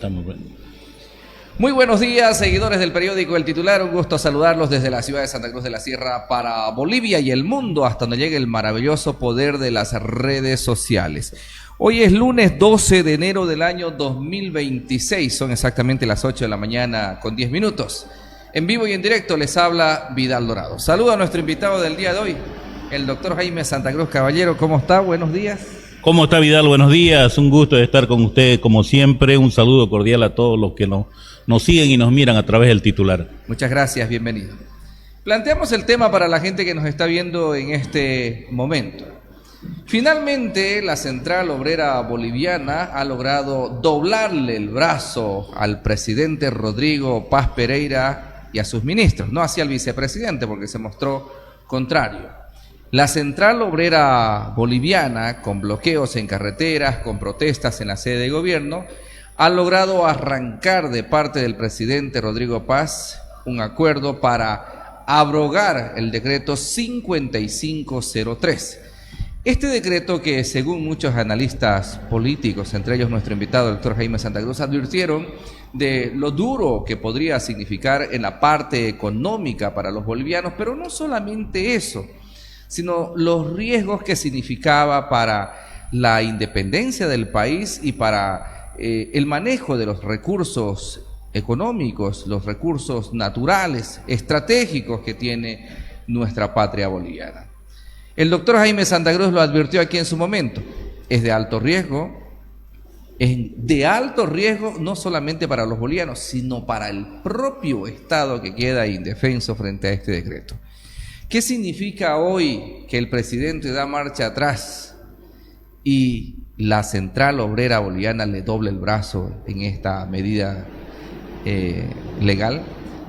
estamos bueno. Muy buenos días, seguidores del periódico El Titular. Un gusto saludarlos desde la ciudad de Santa Cruz de la Sierra para Bolivia y el mundo, hasta donde llegue el maravilloso poder de las redes sociales. Hoy es lunes 12 de enero del año 2026. Son exactamente las 8 de la mañana con 10 minutos. En vivo y en directo les habla Vidal Dorado. Saludo a nuestro invitado del día de hoy, el doctor Jaime Santa Cruz. Caballero, ¿cómo está? Buenos días. ¿Cómo está, Vidal? Buenos días. Un gusto de estar con usted como siempre. Un saludo cordial a todos los que nos siguen y nos miran a través del Titular. Muchas gracias, bienvenido. Planteamos el tema para la gente que nos está viendo en este momento. Finalmente, la Central Obrera Boliviana ha logrado doblarle el brazo al presidente Rodrigo Paz Pereira y a sus ministros, no hacia el vicepresidente porque se mostró contrario. La Central Obrera Boliviana, con bloqueos en carreteras, con protestas en la sede de gobierno, ha logrado arrancar de parte del presidente Rodrigo Paz un acuerdo para abrogar el decreto 5503. Este decreto que, según muchos analistas políticos, entre ellos nuestro invitado, el doctor Jaime Santa Cruz, advirtieron de lo duro que podría significar en la parte económica para los bolivianos, pero no solamente eso, sino los riesgos que significaba para la independencia del país y para el manejo de los recursos económicos, los recursos naturales, estratégicos que tiene nuestra patria boliviana. El doctor Jaime Santa Cruz lo advirtió aquí en su momento, es de alto riesgo no solamente para los bolivianos, sino para el propio Estado que queda indefenso frente a este decreto. ¿Qué significa hoy que el presidente da marcha atrás y la Central Obrera Boliviana le doble el brazo en esta medida legal?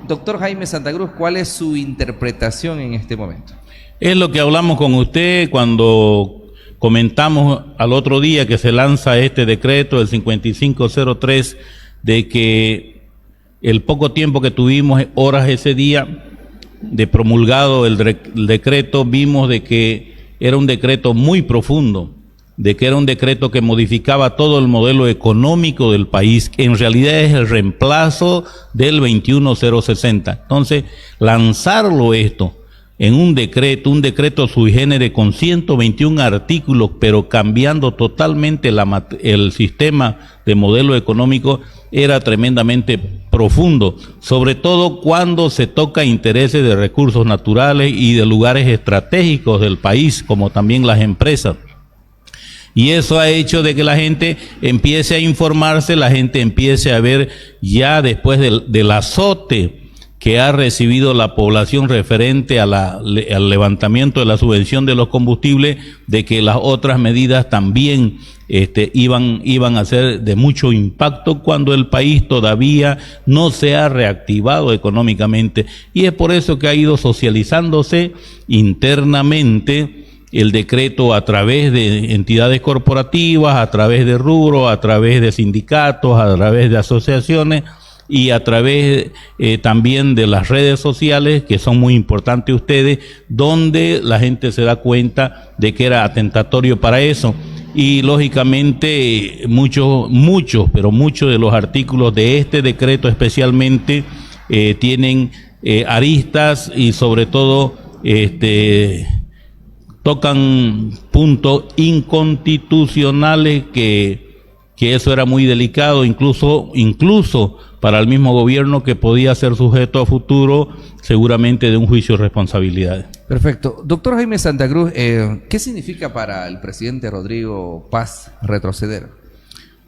Doctor Jaime Santa Cruz, ¿cuál es su interpretación en este momento? Es lo que hablamos con usted cuando comentamos al otro día que se lanza este decreto, el 5503, de que el poco tiempo que tuvimos, horas ese día, de promulgado el decreto, vimos de que era un decreto muy profundo, de que era un decreto que modificaba todo el modelo económico del país, que en realidad es el reemplazo del 21060. Entonces, lanzarlo esto en un decreto sui generis con 121 artículos, pero cambiando totalmente el sistema de modelo económico, era tremendamente profundo, sobre todo cuando se toca intereses de recursos naturales y de lugares estratégicos del país, como también las empresas. Y eso ha hecho de que la gente empiece a informarse, la gente empiece a ver ya después del azote que ha recibido la población referente al levantamiento de la subvención de los combustibles, de que las otras medidas también iban a ser de mucho impacto cuando el país todavía no se ha reactivado económicamente. Y es por eso que ha ido socializándose internamente el decreto a través de entidades corporativas, a través de rubros, a través de sindicatos, a través de asociaciones, y a través también de las redes sociales, que son muy importantes ustedes, donde la gente se da cuenta de que era atentatorio para eso. Y lógicamente muchos de los artículos de este decreto especialmente tienen aristas y sobre todo tocan puntos inconstitucionales que eso era muy delicado, incluso para el mismo gobierno, que podía ser sujeto a futuro seguramente de un juicio de responsabilidades. Perfecto. Doctor Jaime Santa Cruz, ¿qué significa para el presidente Rodrigo Paz retroceder?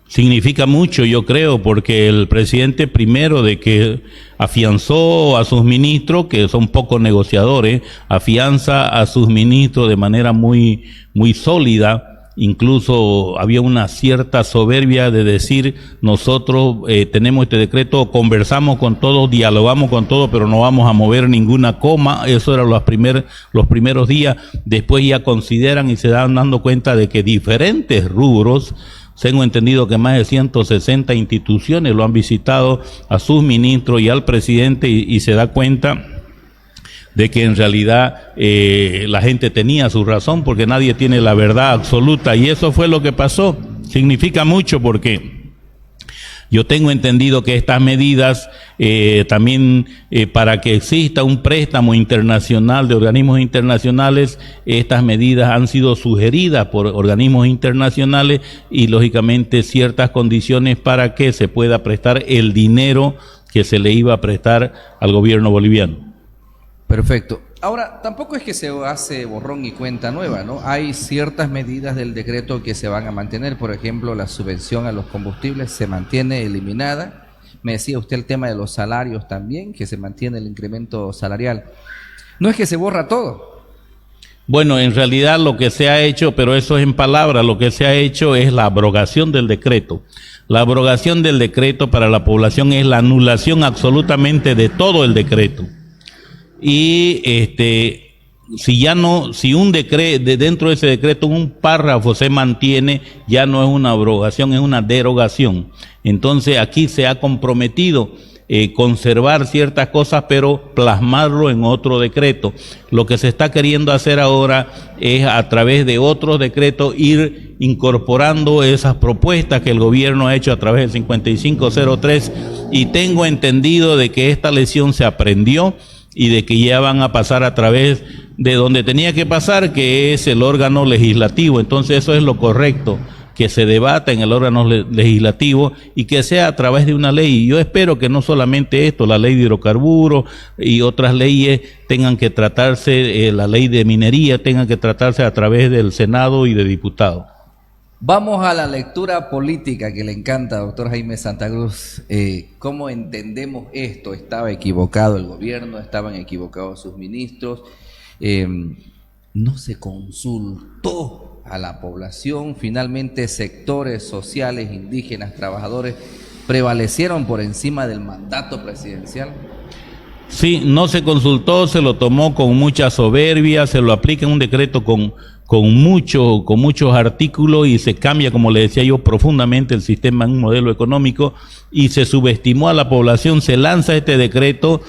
Significa mucho, yo creo, porque el presidente, primero, de que afianzó a sus ministros, que son pocos negociadores, afianza a sus ministros de manera muy, muy sólida. Incluso había una cierta soberbia de decir, nosotros tenemos este decreto, conversamos con todos, dialogamos con todos, pero no vamos a mover ninguna coma. Eso eran los primeros días. Después ya consideran y se dan dando cuenta de que diferentes rubros, tengo entendido que más de 160 instituciones lo han visitado a sus ministros y al presidente, y se da cuenta de que en realidad la gente tenía su razón, porque nadie tiene la verdad absoluta, y eso fue lo que pasó. Significa mucho porque Yo tengo entendido que estas medidas también para que exista un préstamo internacional de organismos internacionales, estas medidas han sido sugeridas por organismos internacionales y lógicamente ciertas condiciones para que se pueda prestar el dinero que se le iba a prestar al gobierno boliviano. Perfecto. Ahora, tampoco es que se hace borrón y cuenta nueva, ¿no? Hay ciertas medidas del decreto que se van a mantener. Por ejemplo, la subvención a los combustibles se mantiene eliminada. Me decía usted el tema de los salarios también, que se mantiene el incremento salarial. No es que se borra todo. Bueno, en realidad lo que se ha hecho, pero eso es en palabras, lo que se ha hecho es la abrogación del decreto. La abrogación del decreto para la población es la anulación absolutamente de todo el decreto. Y si un decreto, dentro de ese decreto un párrafo se mantiene, ya no es una abrogación, es una derogación. Entonces aquí se ha comprometido conservar ciertas cosas, pero plasmarlo en otro decreto. Lo que se está queriendo hacer ahora es, a través de otros decretos, ir incorporando esas propuestas que el gobierno ha hecho a través del 5503, y tengo entendido de que esta lección se aprendió y de que ya van a pasar a través de donde tenía que pasar, que es el órgano legislativo. Entonces eso es lo correcto, que se debata en el órgano legislativo y que sea a través de una ley. Y yo espero que no solamente esto, la ley de hidrocarburos y otras leyes tengan que tratarse, la ley de minería tengan que tratarse a través del Senado y de diputados. Vamos a la lectura política que le encanta, doctor Jaime Santa Cruz. ¿Cómo entendemos esto? ¿Estaba equivocado el gobierno? ¿Estaban equivocados sus ministros? ¿No se consultó a la población? Finalmente, sectores sociales, indígenas, trabajadores, prevalecieron por encima del mandato presidencial. Sí, no se consultó, se lo tomó con mucha soberbia, se lo aplica en un decreto con muchos artículos, y se cambia, como le decía yo, profundamente el sistema en un modelo económico, y se subestimó a la población. Se lanza este decreto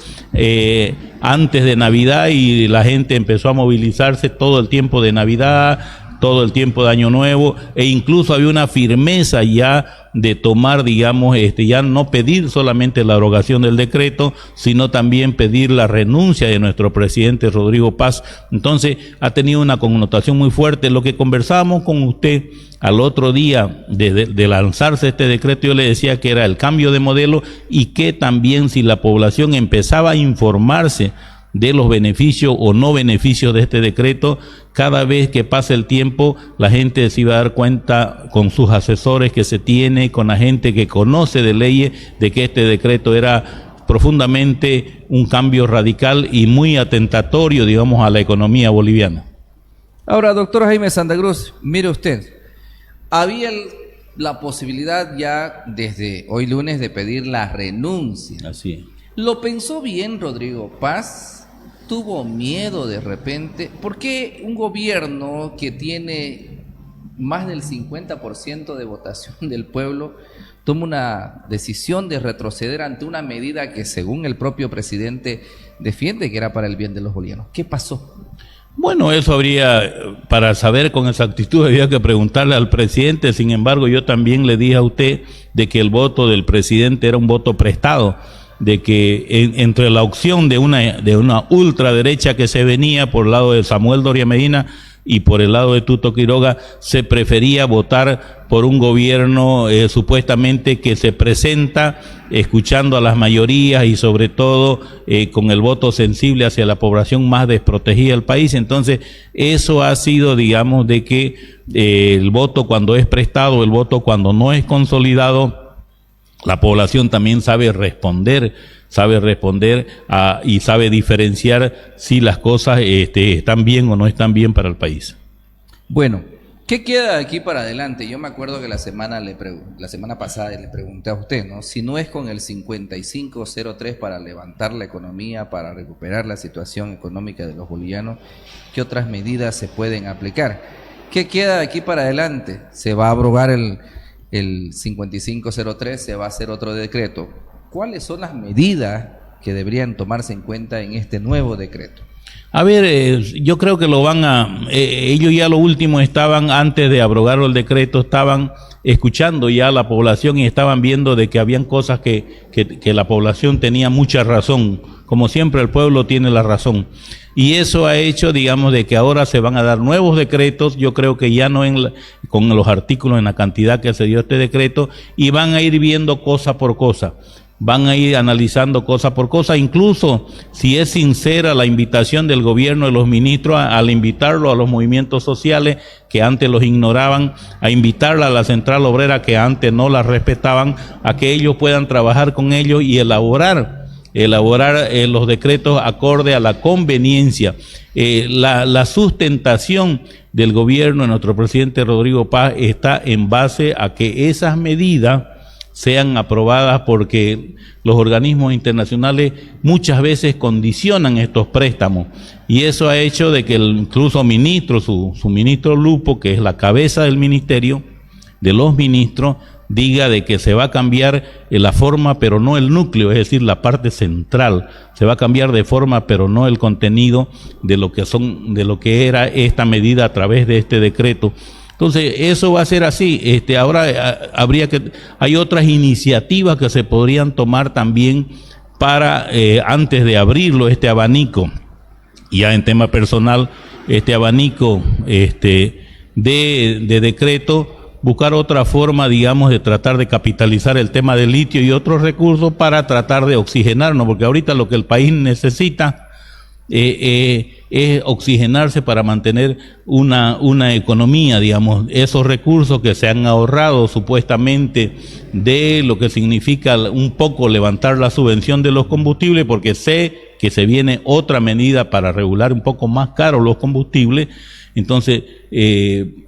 antes de Navidad y la gente empezó a movilizarse todo el tiempo de Navidad, todo el tiempo de Año Nuevo, e incluso había una firmeza ya de tomar, digamos, ya no pedir solamente la abrogación del decreto, sino también pedir la renuncia de nuestro presidente Rodrigo Paz. Entonces ha tenido una connotación muy fuerte. Lo que conversábamos con usted al otro día de lanzarse este decreto, yo le decía que era el cambio de modelo, y que también si la población empezaba a informarse de los beneficios o no beneficios de este decreto, cada vez que pase el tiempo la gente se iba a dar cuenta con sus asesores que se tiene, con la gente que conoce de leyes, de que este decreto era profundamente un cambio radical y muy atentatorio, digamos, a la economía boliviana. Ahora, doctor Jaime Santa Cruz, mire usted, había la posibilidad ya desde hoy lunes de pedir la renuncia. Así es. ¿Lo pensó bien Rodrigo Paz? ¿Tuvo miedo de repente? ¿Por qué un gobierno que tiene más del 50% de votación del pueblo toma una decisión de retroceder ante una medida que, según el propio presidente, defiende que era para el bien de los bolivianos? ¿Qué pasó? Bueno, eso habría, para saber con exactitud, había que preguntarle al presidente. Sin embargo, yo también le dije a usted de que el voto del presidente era un voto prestado, de que entre la opción de una ultraderecha que se venía por el lado de Samuel Doria Medina y por el lado de Tuto Quiroga, se prefería votar por un gobierno supuestamente que se presenta escuchando a las mayorías y sobre todo con el voto sensible hacia la población más desprotegida del país. Entonces eso ha sido, digamos, de que el voto cuando es prestado, el voto cuando no es consolidado, la población también sabe responder y sabe diferenciar si las cosas están bien o no están bien para el país. Bueno, ¿qué queda de aquí para adelante? Yo me acuerdo que la semana pasada le pregunté a usted, ¿no? Si no es con el 5503 para levantar la economía, para recuperar la situación económica de los bolivianos, ¿qué otras medidas se pueden aplicar? ¿Qué queda de aquí para adelante? ¿Se va a abrogar el 5503, se va a hacer otro decreto? ¿Cuáles son las medidas que deberían tomarse en cuenta en este nuevo decreto? A ver, yo creo que ellos ya lo último estaban, antes de abrogar el decreto, estaban escuchando ya a la población y estaban viendo de que habían cosas que la población tenía mucha razón. Como siempre, el pueblo tiene la razón. Y eso ha hecho, digamos, de que ahora se van a dar nuevos decretos. Yo creo que ya no con los artículos en la cantidad que se dio este decreto, y van a ir viendo cosa por cosa. Van a ir analizando cosa por cosa, incluso si es sincera la invitación del gobierno de los ministros al invitarlo a los movimientos sociales que antes los ignoraban, a invitarla a la central obrera que antes no la respetaban, a que ellos puedan trabajar con ellos y elaborar los decretos acorde a la conveniencia. La sustentación del gobierno de nuestro presidente Rodrigo Paz está en base a que esas medidas sean aprobadas, porque los organismos internacionales muchas veces condicionan estos préstamos, y eso ha hecho de que incluso ministro, su ministro Lupo, que es la cabeza del ministerio, de los ministros, diga de que se va a cambiar la forma pero no el núcleo, es decir, la parte central, se va a cambiar de forma pero no el contenido de lo que era esta medida a través de este decreto. Entonces, eso va a ser así. Ahora hay otras iniciativas que se podrían tomar también para, antes de abrirlo, este abanico, ya en tema personal, este abanico de decreto, buscar otra forma, digamos, de tratar de capitalizar el tema del litio y otros recursos para tratar de oxigenarnos, porque ahorita lo que el país necesita es oxigenarse para mantener una economía, digamos. Esos recursos que se han ahorrado supuestamente de lo que significa un poco levantar la subvención de los combustibles, porque sé que se viene otra medida para regular un poco más caro los combustibles. Entonces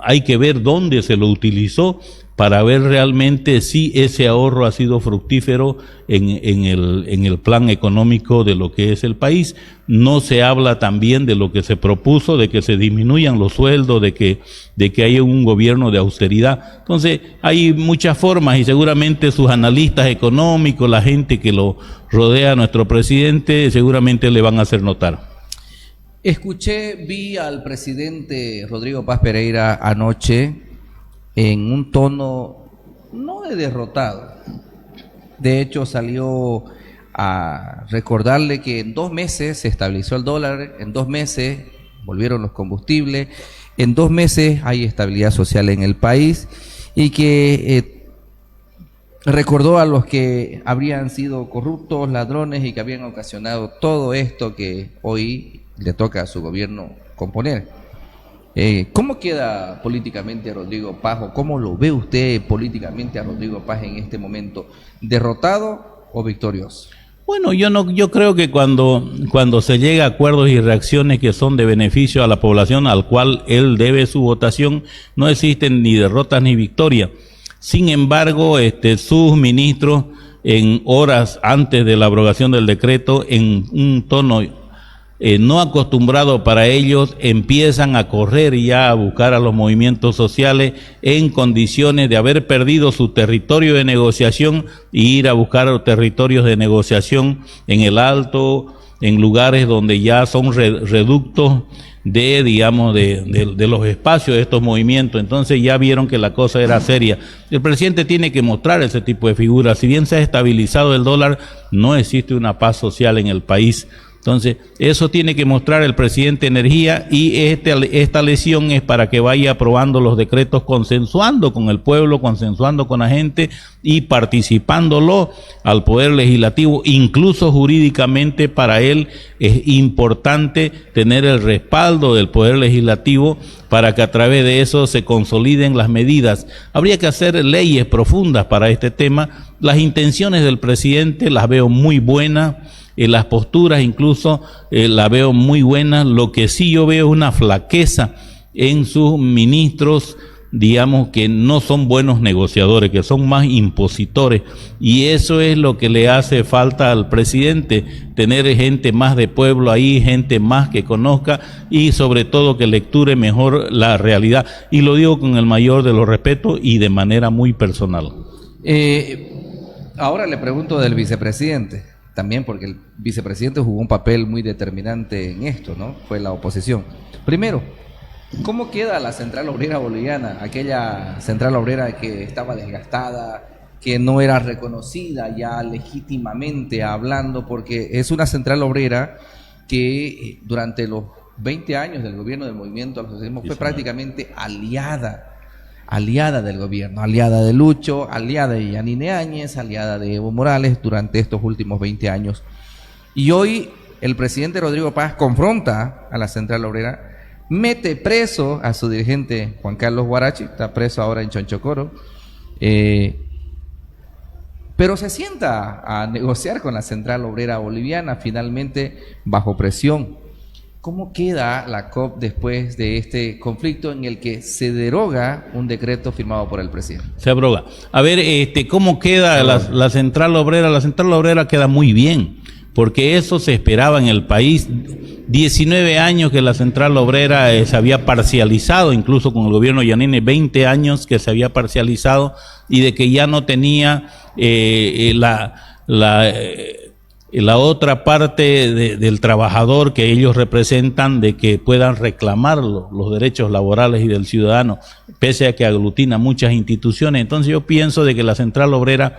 hay que ver dónde se lo utilizó para ver realmente si ese ahorro ha sido fructífero en el plan económico de lo que es el país. No se habla también de lo que se propuso, de que se disminuyan los sueldos, de que haya un gobierno de austeridad. Entonces hay muchas formas, y seguramente sus analistas económicos, la gente que lo rodea a nuestro presidente, seguramente le van a hacer notar. Vi al presidente Rodrigo Paz Pereira anoche en un tono no de derrotado. De hecho, salió a recordarle que en 2 meses se estabilizó el dólar, en 2 meses volvieron los combustibles, en 2 meses hay estabilidad social en el país, y que recordó a los que habrían sido corruptos, ladrones, y que habían ocasionado todo esto que hoy le toca a su gobierno componer. ¿Cómo queda políticamente a Rodrigo Paz, o cómo lo ve usted políticamente a Rodrigo Paz en este momento? ¿Derrotado o victorioso? Bueno, yo creo que cuando se llega a acuerdos y reacciones que son de beneficio a la población al cual él debe su votación, no existen ni derrotas ni victorias. Sin embargo, sus ministros, en horas antes de la abrogación del decreto, en un tono no acostumbrado para ellos, empiezan a correr ya a buscar a los movimientos sociales en condiciones de haber perdido su territorio de negociación y ir a buscar territorios de negociación en el Alto, en lugares donde ya son reductos de los espacios de estos movimientos. Entonces ya vieron que la cosa era seria. El presidente tiene que mostrar ese tipo de figuras. Si bien se ha estabilizado el dólar, no existe una paz social en el país. Entonces, eso tiene que mostrar el presidente Energía, y esta lesión es para que vaya aprobando los decretos, consensuando con el pueblo, consensuando con la gente y participándolo al Poder Legislativo. Incluso jurídicamente para él es importante tener el respaldo del Poder Legislativo para que a través de eso se consoliden las medidas. Habría que hacer leyes profundas para este tema. Las intenciones del presidente las veo muy buenas. Las posturas incluso la veo muy buenas. Lo que sí yo veo es una flaqueza en sus ministros, digamos, que no son buenos negociadores, que son más impositores, y eso es lo que le hace falta al presidente, tener gente más de pueblo ahí, gente más que conozca y sobre todo que lecture mejor la realidad, y lo digo con el mayor de los respetos y de manera muy personal. Ahora le pregunto del vicepresidente. También porque el vicepresidente jugó un papel muy determinante en esto, ¿no? Fue la oposición. Primero, ¿Cómo queda la Central Obrera Boliviana? Aquella Central Obrera que estaba desgastada, que no era reconocida ya legítimamente hablando, porque es una Central Obrera que durante los 20 años del gobierno del Movimiento al Socialismo fue prácticamente aliada del gobierno, aliada de Lucho, aliada de Yanine Áñez, aliada de Evo Morales durante estos últimos 20 años. Y hoy el presidente Rodrigo Paz confronta a la Central Obrera, mete preso a su dirigente Juan Carlos Huarachi, está preso ahora en Chonchocoro, pero se sienta a negociar con la Central Obrera Boliviana, finalmente bajo presión. ¿Cómo queda la COP después de este conflicto en el que se deroga un decreto firmado por el presidente? Se abroga. A ver, ¿cómo queda la Central Obrera? La Central Obrera queda muy bien, porque eso se esperaba en el país. 19 años que la Central Obrera se había parcializado, incluso con el gobierno de Yanine, 20 años que se había parcializado y de que ya no tenía la otra parte del trabajador que ellos representan, de que puedan reclamar los derechos laborales y del ciudadano, pese a que aglutina muchas instituciones. Entonces yo pienso de que la Central Obrera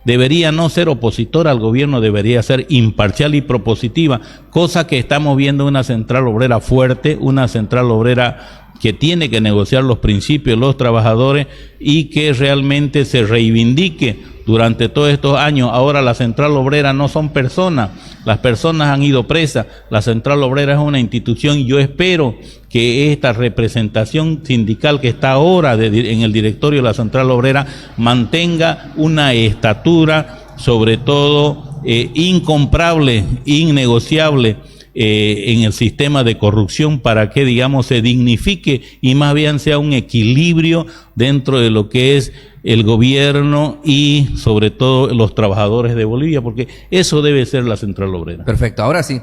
debería no ser opositora al gobierno, debería ser imparcial y propositiva, cosa que estamos viendo una Central Obrera fuerte, una Central Obrera que tiene que negociar los principios de los trabajadores y que realmente se reivindique durante todos estos años. Ahora la Central Obrera no son personas, las personas han ido presas, la Central Obrera es una institución y yo espero que esta representación sindical que está ahora en el directorio de la Central Obrera mantenga una estatura, sobre todo incomparable, innegociable, en el sistema de corrupción, para que, digamos, se dignifique y más bien sea un equilibrio dentro de lo que es el gobierno y sobre todo los trabajadores de Bolivia, porque eso debe ser la Central Obrera. Perfecto, ahora sí,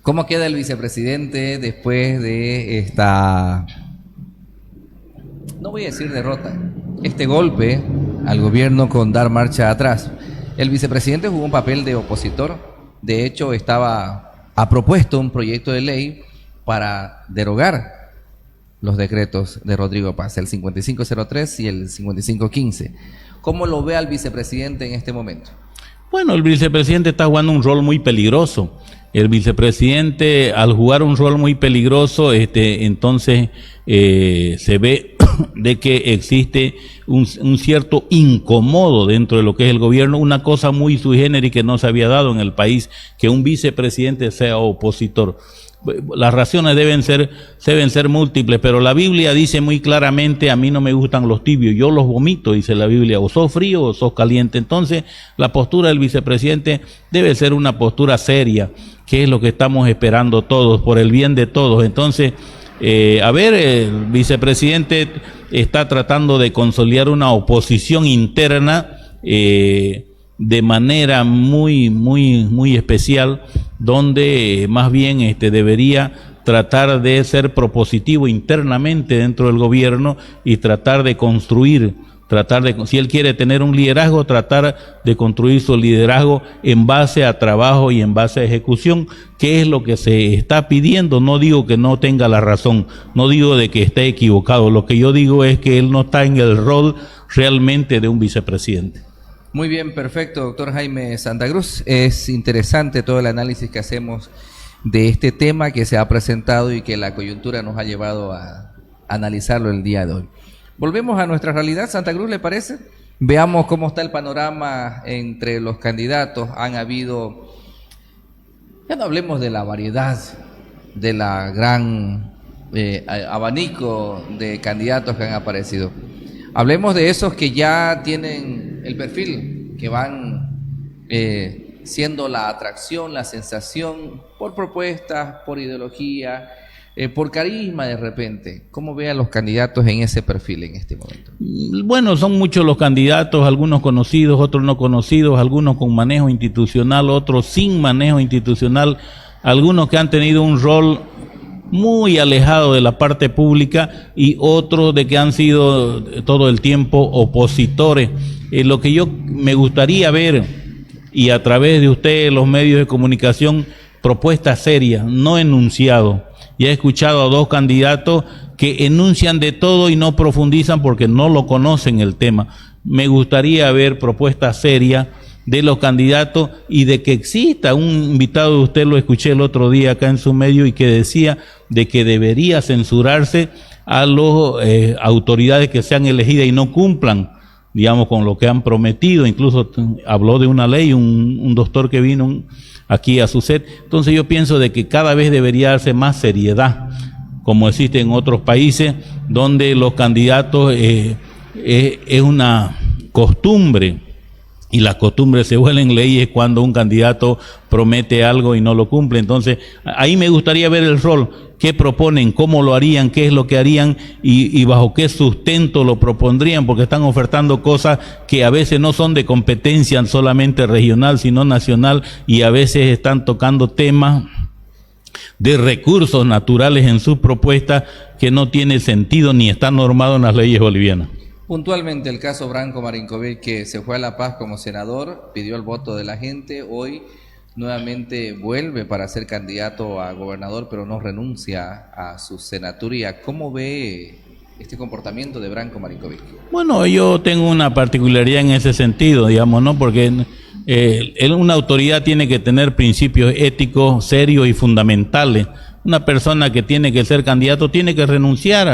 ¿cómo queda el vicepresidente después de esta, no voy a decir derrota, este golpe al gobierno con dar marcha atrás? El vicepresidente jugó un papel de opositor, de hecho ha propuesto un proyecto de ley para derogar los decretos de Rodrigo Paz, el 5503 y el 5515. ¿Cómo lo ve al vicepresidente en este momento? Bueno, el vicepresidente está jugando un rol muy peligroso. El vicepresidente, al jugar un rol muy peligroso, entonces se ve de que existe un cierto incomodo dentro de lo que es el gobierno, una cosa muy sui generis que no se había dado en el país, que un vicepresidente sea opositor. Las razones deben ser múltiples, pero la Biblia dice muy claramente: a mí no me gustan los tibios, yo los vomito, dice la Biblia, o sos frío o sos caliente. Entonces la postura del vicepresidente debe ser una postura seria, que es lo que estamos esperando todos, por el bien de todos. Entonces, el vicepresidente está tratando de consolidar una oposición interna de manera muy especial, donde más bien debería tratar de ser propositivo internamente dentro del gobierno y tratar de construir, si él quiere tener un liderazgo, tratar de construir su liderazgo en base a trabajo y en base a ejecución, que es lo que se está pidiendo. No digo que no tenga la razón, no digo de que esté equivocado, lo que yo digo es que él no está en el rol realmente de un vicepresidente. Muy bien, perfecto, doctor Jaime Santa Cruz. Es interesante todo el análisis que hacemos de este tema que se ha presentado y que la coyuntura nos ha llevado a analizarlo el día de hoy. Volvemos a nuestra realidad, Santa Cruz, ¿le parece? Veamos cómo está el panorama entre los candidatos. Han habido, ya no hablemos de la variedad, de la gran abanico de candidatos que han aparecido. Hablemos de esos que ya tienen el perfil, que van siendo la atracción, la sensación, por propuestas, por ideología, por carisma de repente. ¿Cómo ve a los candidatos en ese perfil en este momento? Bueno, son muchos los candidatos, algunos conocidos, otros no conocidos, algunos con manejo institucional, otros sin manejo institucional, algunos que han tenido un rol muy alejado de la parte pública y otros de que han sido todo el tiempo opositores. Lo que yo me gustaría ver, y a través de ustedes, los medios de comunicación, propuestas serias, no enunciados. y he escuchado a dos candidatos que enuncian de todo y no profundizan porque no lo conocen el tema. Me gustaría ver propuestas serias de los candidatos y de que exista un invitado de usted, lo escuché el otro día acá en su medio, y que decía de que debería censurarse a las autoridades que sean elegidas y no cumplan, digamos, con lo que han prometido. Incluso habló de una ley, un doctor que vino aquí a su set. Entonces yo pienso de que cada vez debería darse más seriedad, como existe en otros países, donde los candidatos es una costumbre, y las costumbres se vuelven leyes cuando un candidato promete algo y no lo cumple. Entonces, ahí me gustaría ver el rol, qué proponen, cómo lo harían, qué es lo que harían y bajo qué sustento lo propondrían, porque están ofertando cosas que a veces no son de competencia solamente regional, sino nacional, y a veces están tocando temas de recursos naturales en sus propuestas que no tiene sentido ni está normado en las leyes bolivianas. Puntualmente el caso Branco Marinkovic, que se fue a La Paz como senador, pidió el voto de la gente, hoy nuevamente vuelve para ser candidato a gobernador, pero no renuncia a su senaturía. ¿Cómo ve este comportamiento de Branco Marinkovic? Bueno, yo tengo una particularidad en ese sentido, digamos, ¿no? Porque una autoridad tiene que tener principios éticos serios y fundamentales. Una persona que tiene que ser candidato tiene que renunciar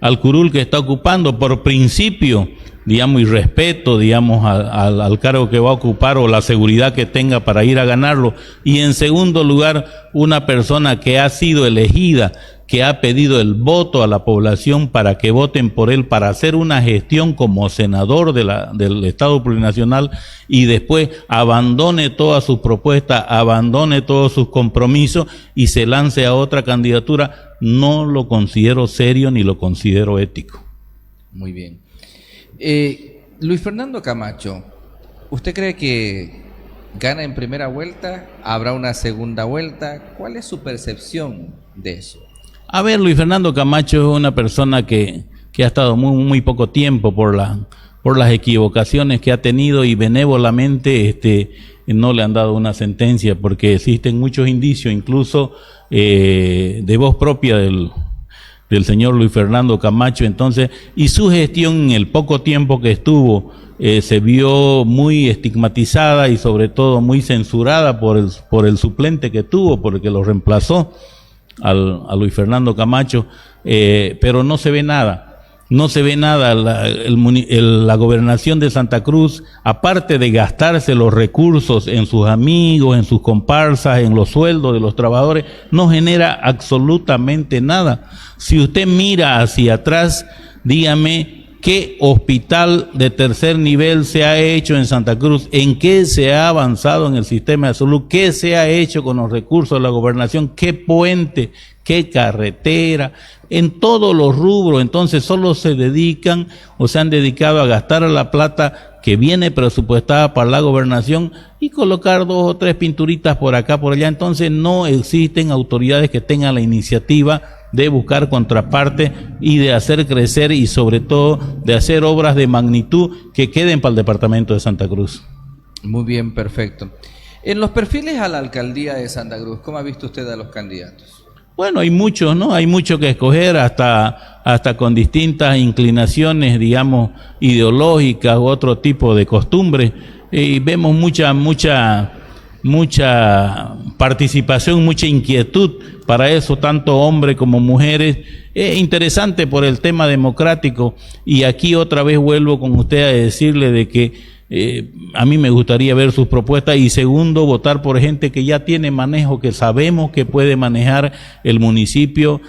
al curul que está ocupando por principio, digamos, y respeto, digamos, al cargo que va a ocupar o la seguridad que tenga para ir a ganarlo. Y en segundo lugar, una persona que ha sido elegida, que ha pedido el voto a la población para que voten por él, para hacer una gestión como senador del Estado Plurinacional, y después abandone todas sus propuestas, abandone todos sus compromisos y se lance a otra candidatura, no lo considero serio ni lo considero ético. Muy bien. Luis Fernando Camacho, ¿usted cree que gana en primera vuelta? ¿Habrá una segunda vuelta? ¿Cuál es su percepción de eso? A ver, Luis Fernando Camacho es una persona que ha estado muy poco tiempo por las equivocaciones que ha tenido, y benévolamente no le han dado una sentencia, porque existen muchos indicios, incluso de voz propia del señor Luis Fernando Camacho. Entonces, y su gestión en el poco tiempo que estuvo se vio muy estigmatizada y sobre todo muy censurada por el suplente que tuvo, porque lo reemplazó a Luis Fernando Camacho, pero no se ve nada. No se ve nada. La gobernación de Santa Cruz, aparte de gastarse los recursos en sus amigos, en sus comparsas, en los sueldos de los trabajadores, no genera absolutamente nada. Si usted mira hacia atrás, dígame qué hospital de tercer nivel se ha hecho en Santa Cruz, en qué se ha avanzado en el sistema de salud, qué se ha hecho con los recursos de la gobernación, qué puente, qué carretera, en todos los rubros. Entonces solo se dedican o se han dedicado a gastar la plata que viene presupuestada para la gobernación y colocar 2 o 3 pinturitas por acá, por allá. Entonces no existen autoridades que tengan la iniciativa de buscar contraparte y de hacer crecer, y sobre todo de hacer obras de magnitud que queden para el departamento de Santa Cruz. Muy bien, perfecto. En los perfiles a la alcaldía de Santa Cruz, ¿cómo ha visto usted a los candidatos? Bueno, hay muchos, ¿no? Hay mucho que escoger, hasta con distintas inclinaciones, digamos, ideológicas u otro tipo de costumbres, y vemos mucha participación, mucha inquietud para eso, tanto hombres como mujeres. Es interesante por el tema democrático, y aquí otra vez vuelvo con usted a decirle de que a mí me gustaría ver sus propuestas, y segundo, votar por gente que ya tiene manejo, que sabemos que puede manejar el municipio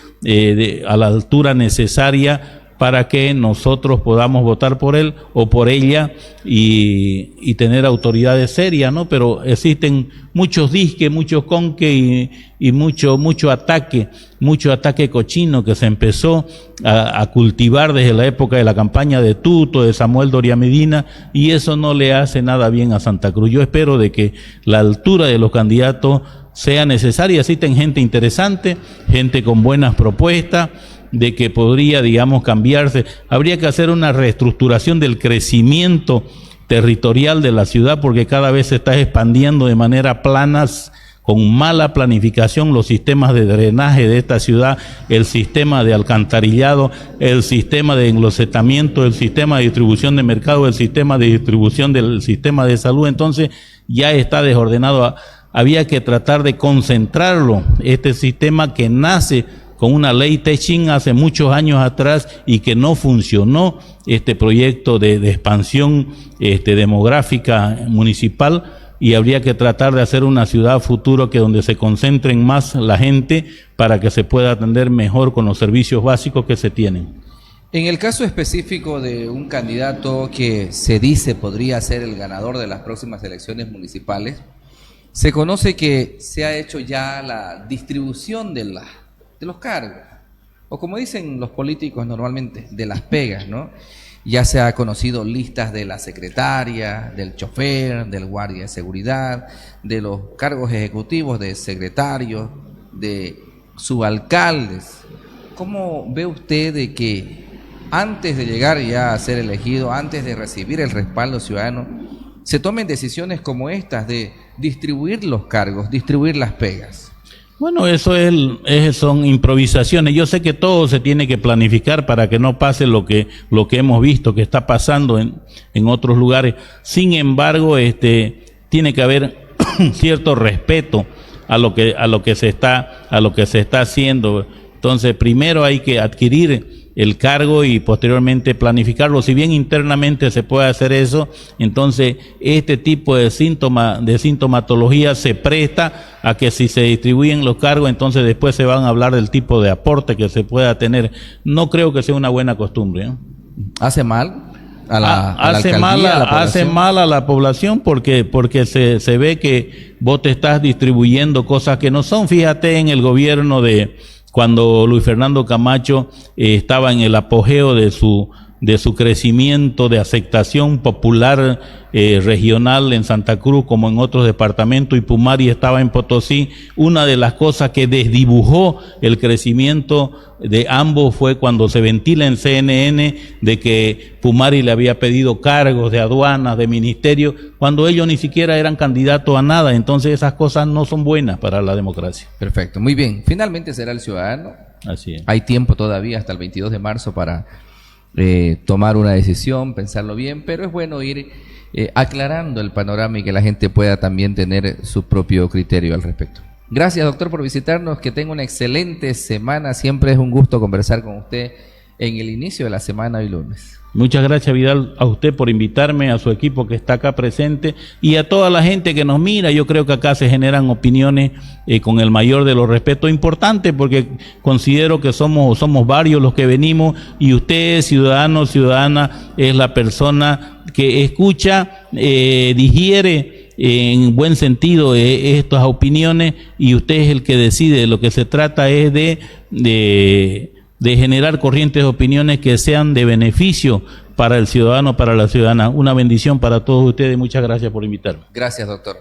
a la altura necesaria para que nosotros podamos votar por él o por ella y tener autoridades serias, ¿no? Pero existen muchos disques, muchos conque y mucho ataque cochino que se empezó a cultivar desde la época de la campaña de Tuto, de Samuel Doria Medina, y eso no le hace nada bien a Santa Cruz. Yo espero de que la altura de los candidatos sea necesaria, existen gente interesante, gente con buenas propuestas, de que podría, digamos, cambiarse. Habría que hacer una reestructuración del crecimiento territorial de la ciudad, porque cada vez se está expandiendo de manera planas con mala planificación los sistemas de drenaje de esta ciudad, el sistema de alcantarillado, el sistema de enlosetamiento, el sistema de distribución de mercado, el sistema de distribución del sistema de salud. Entonces ya está desordenado. Había que tratar de concentrarlo, este sistema que nace con una ley Techín hace muchos años atrás y que no funcionó, este proyecto de expansión demográfica municipal, y habría que tratar de hacer una ciudad futuro que donde se concentren más la gente para que se pueda atender mejor con los servicios básicos que se tienen. En el caso específico de un candidato que se dice podría ser el ganador de las próximas elecciones municipales, se conoce que se ha hecho ya la distribución de los cargos, o como dicen los políticos normalmente, de las pegas, ¿no? Ya se ha conocido listas de la secretaria, del chofer, del guardia de seguridad, de los cargos ejecutivos de secretarios, de subalcaldes. ¿Cómo ve usted de que antes de llegar ya a ser elegido, antes de recibir el respaldo ciudadano, se tomen decisiones como estas de distribuir los cargos, distribuir las pegas? Bueno, son improvisaciones. Yo sé que todo se tiene que planificar para que no pase lo que hemos visto que está pasando en otros lugares. Sin embargo, tiene que haber cierto respeto a lo que se está haciendo. Entonces, primero hay que adquirir el cargo y posteriormente planificarlo. Si bien internamente se puede hacer eso, entonces este tipo de sintomatología se presta a que si se distribuyen los cargos, entonces después se van a hablar del tipo de aporte que se pueda tener. No creo que sea una buena costumbre, ¿no? ¿Hace mal hace mal a la población porque se ve que vos te estás distribuyendo cosas que no son? Fíjate en el gobierno cuando Luis Fernando Camacho estaba en el apogeo de su crecimiento, de aceptación popular regional en Santa Cruz como en otros departamentos, y Pumari estaba en Potosí. Una de las cosas que desdibujó el crecimiento de ambos fue cuando se ventila en CNN de que Pumari le había pedido cargos de aduanas, de ministerio, cuando ellos ni siquiera eran candidatos a nada. Entonces esas cosas no son buenas para la democracia. Perfecto, muy bien. Finalmente será el ciudadano. Así es. Hay tiempo todavía hasta el 22 de marzo para tomar una decisión, pensarlo bien, pero es bueno ir aclarando el panorama y que la gente pueda también tener su propio criterio al respecto. Gracias, doctor, por visitarnos, que tenga una excelente semana. Siempre es un gusto conversar con usted en el inicio de la semana hoy lunes. Muchas gracias, Vidal, a usted por invitarme, a su equipo que está acá presente y a toda la gente que nos mira. Yo creo que acá se generan opiniones con el mayor de los respetos. Importante porque considero que somos varios los que venimos, y usted, ciudadano, ciudadana, es la persona que escucha, digiere en buen sentido estas opiniones, y usted es el que decide. Lo que se trata es de generar corrientes de opiniones que sean de beneficio para el ciudadano, para la ciudadana. Una bendición para todos ustedes. Muchas gracias por invitarme. Gracias, doctor.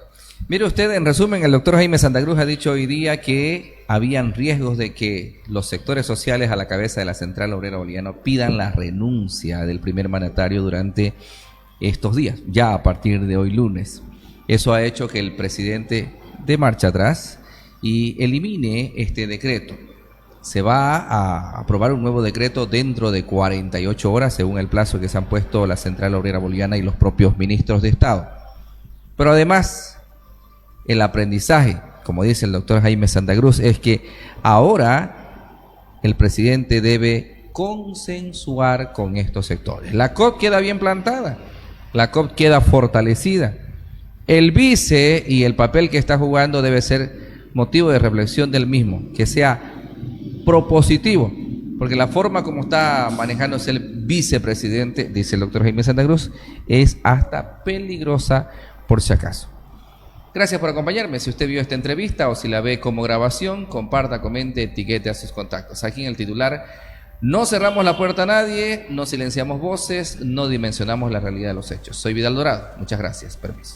Mire usted, en resumen, el doctor Jaime Santa Cruz ha dicho hoy día que habían riesgos de que los sectores sociales a la cabeza de la Central Obrera Boliviana pidan la renuncia del primer mandatario durante estos días, ya a partir de hoy lunes. Eso ha hecho que el presidente dé marcha atrás y elimine este decreto. Se va a aprobar un nuevo decreto dentro de 48 horas, según el plazo que se han puesto la Central Obrera Boliviana y los propios ministros de Estado. Pero además, el aprendizaje, como dice el doctor Jaime Santa Cruz, es que ahora el presidente debe consensuar con estos sectores. La COP queda bien plantada, la COP queda fortalecida. El vice y el papel que está jugando debe ser motivo de reflexión del mismo, que sea propositivo, porque la forma como está manejándose el vicepresidente, dice el doctor Jaime Santa Cruz, es hasta peligrosa por si acaso. Gracias por acompañarme. Si usted vio esta entrevista o si la ve como grabación, comparta, comente, etiquete a sus contactos. Aquí en El Titular no cerramos la puerta a nadie, no silenciamos voces, no dimensionamos la realidad de los hechos. Soy Vidal Dorado. Muchas gracias. Permiso.